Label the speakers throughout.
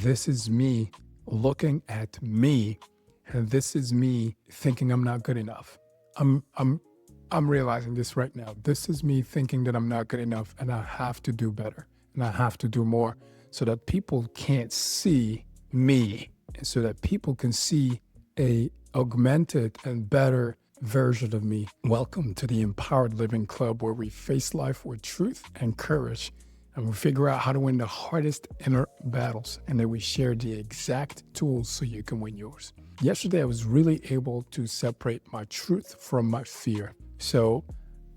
Speaker 1: This is me looking at me, and this is me thinking I'm not good enough. I'm I'm I'm realizing this right now. This is me thinking that I'm not good enough and I have to do better and I have to do more so that people can't see me and so that people can see a augmented and better version of me. Welcome to the Empowered Living Club, where we face life with truth and courage, and we figure out how to win the hardest inner battles, and then we share the exact tools so you can win yours. Yesterday, I was really able to separate my truth from my fear. So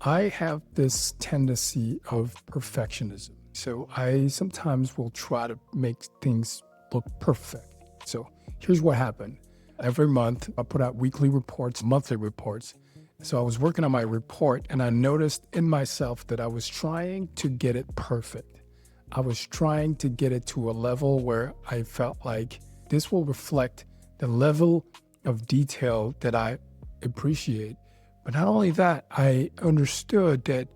Speaker 1: I have this tendency of perfectionism. So I sometimes will try to make things look perfect. So here's what happened. Every month, I put out weekly reports, monthly reports. So I was working on my report and I noticed in myself that I was trying to get it perfect. I was trying to get it to a level where I felt like this will reflect the level of detail that I appreciate. But not only that, I understood that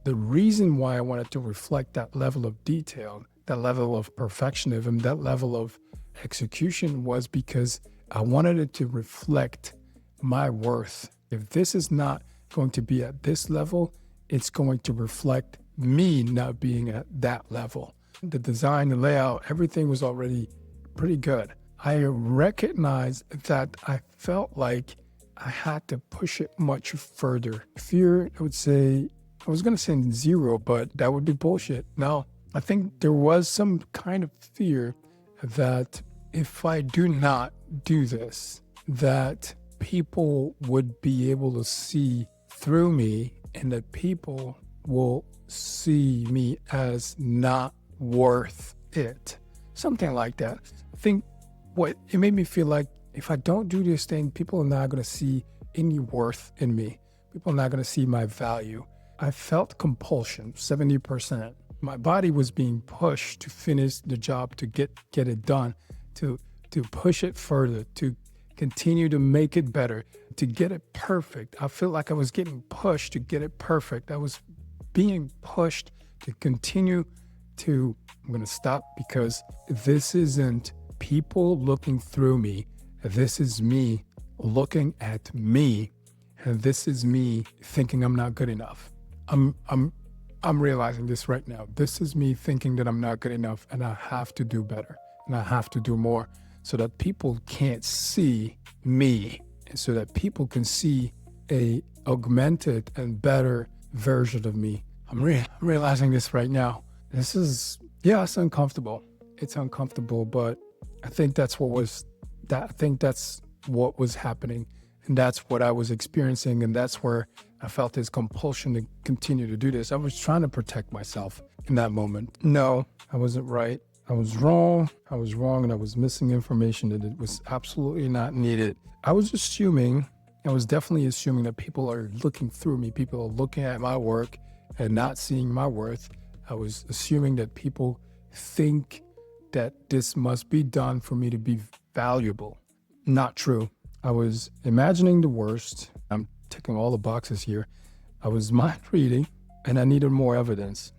Speaker 1: the reason why I wanted to reflect that level of detail, that level of perfectionism, that level of execution was because I wanted it to reflect my worth. If this is not going to be at this level, it's going to reflect me not being at that level. The design, the layout, everything was already pretty good. I recognized that I felt like I had to push it much further. Fear, I would say, I was going to say zero, but that would be bullshit. No, I think there was some kind of fear that if I do not do this, that people would be able to see through me and that people will see me as not worth it. Something like that. I think what it made me feel like if I don't do this thing, people are not going to see any worth in me. People are not going to see my value. I felt compulsion, 70%. My body was being pushed to finish the job, to get it done, to push it further, to continue to make it better, to get it perfect. I feel like I was getting pushed to get it perfect. I was being pushed to continue to, I'm going to stop because this isn't people looking through me. This is me looking at me, and this is me thinking I'm not good enough. I'm realizing this right now. This is me thinking that I'm not good enough and I have to do better and I have to do more so that people can't see me and so that people can see a augmented and better version of me. I'm realizing this right now. This is, it's uncomfortable. It's uncomfortable, but I think that's what was happening. And that's what I was experiencing. And that's where I felt this compulsion to continue to do this. I was trying to protect myself in that moment. No, I wasn't right. I was wrong. And I was missing information that it was absolutely not needed. I was definitely assuming that people are looking through me. People are looking at my work and not seeing my worth. I was assuming that people think that this must be done for me to be valuable. Not true. I was imagining the worst. I'm ticking all the boxes here. I was mind reading and I needed more evidence.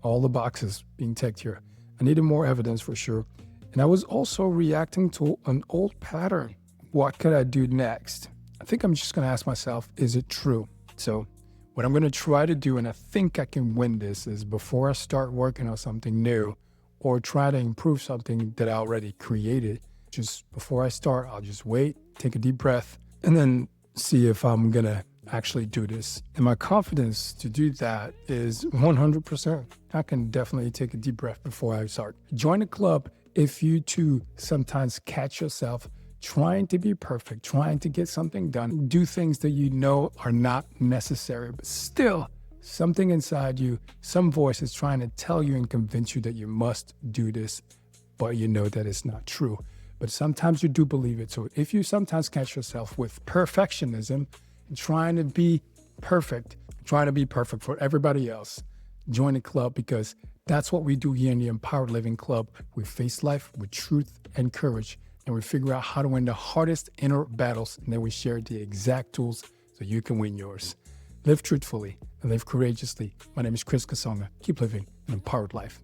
Speaker 1: All the boxes being ticked here. I needed more evidence for sure. And I was also reacting to an old pattern. What could I do next? I think I'm just going to ask myself, is it true? So what I'm going to try to do, and I think I can win this, is before I start working on something new or try to improve something that I already created, just before I start, I'll just wait, take a deep breath, and then see if I'm going to actually do this. And my confidence to do that is 100%. I can definitely take a deep breath before I start. Join the club if you too sometimes catch yourself trying to be perfect, trying to get something done, do things that you know are not necessary, but still something inside you, some voice is trying to tell you and convince you that you must do this, but you know that it's not true. But sometimes you do believe it. So if you sometimes catch yourself with perfectionism, trying to be perfect for everybody else, join the club because that's what we do here in the Empowered Living Club. We face life with truth and courage, and we figure out how to win the hardest inner battles, and then we share the exact tools so you can win yours. Live truthfully and live courageously. My name is Chris Kasonga. Keep living an empowered life.